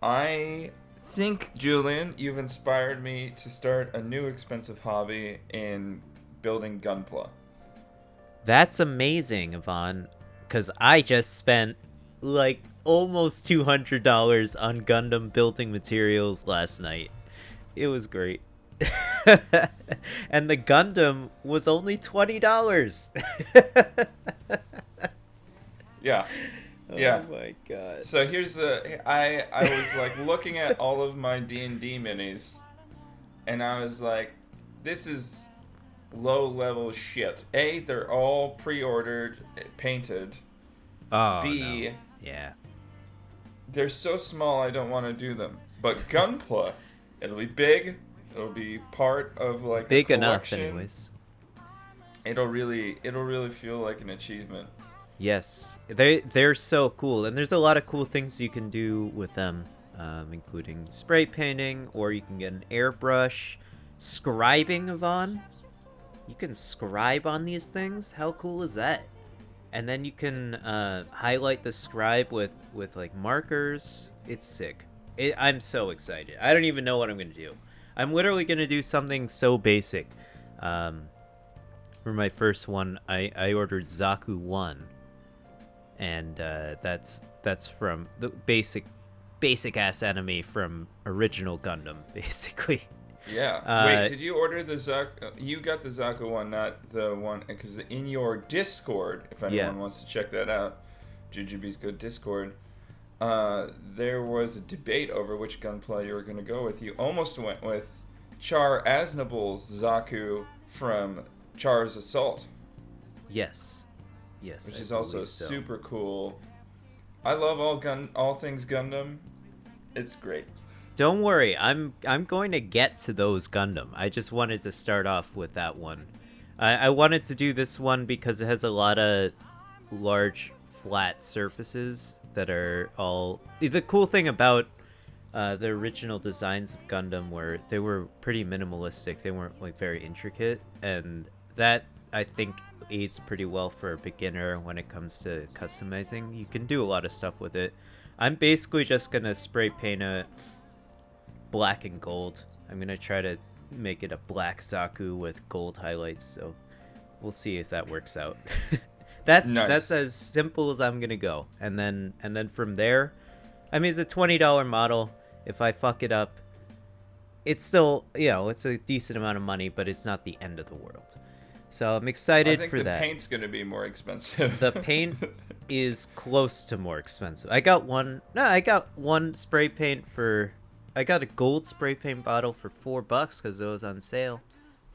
I think, Julian, you've inspired me to start a new expensive hobby in building Gunpla. That's amazing, Yvonne, because I just spent like almost $200 on Gundam building materials last night. It was great. And the Gundam was only $20. Yeah, Oh yeah. my god. So here's the I was like looking at all of my D&D minis and I was like, this is low level shit. A, they're all pre-ordered, painted. Oh no. B, Yeah. they're so small I don't want to do them. But Gunpla, it'll be big. It'll be part of like a Big enough, collection. anyways. It'll really feel like an achievement. Yes, they're so cool, and there's a lot of cool things you can do with them, including spray painting, or you can get an airbrush, scribing, Yvonne. You can scribe on these things. How cool is that? And then you can highlight the scribe with like markers. It's sick. I'm so excited. I don't even know what I'm gonna do. I'm literally gonna do something so basic. Um, for my first one, I ordered Zaku 1, and that's from the basic ass enemy from original Gundam, basically. Yeah. Wait, Uh, did you order the You got the Zaka one, not the one, because in your Discord, if yeah, anyone wants to check that out, Jujubee's good Discord. There was a debate over which gunplay you were going to go with. You almost went with Char Aznable's Zaku from Char's Assault, yes, yes, which I is also believe so. super cool. I love all things Gundam. It's great. Don't worry, I'm going to get to those Gundam. I just wanted to start off with that one. I wanted to do this one because it has a lot of large flat surfaces that are all. The cool thing about the original designs of Gundam were they were pretty minimalistic. They weren't like very intricate, and that I think aids pretty well for a beginner when it comes to customizing. You can do a lot of stuff with it. I'm basically just gonna spray paint a black and gold. I'm gonna try to make it a black Zaku with gold highlights, so we'll see if that works out. That's Nice. as simple as I'm gonna go, and then from there, I mean, it's a $20 model. If I fuck it up, it's still, it's a decent amount of money, but it's not the end of the world. So I'm I excited think for the that. paint's going to be more expensive. The paint is close to more expensive. I got one. No, I got one spray paint for. I got a gold spray paint bottle for $4 because it was on sale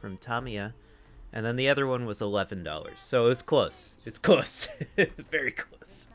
from Tamiya, and then the other one was $11. So it's close. It's close, very close.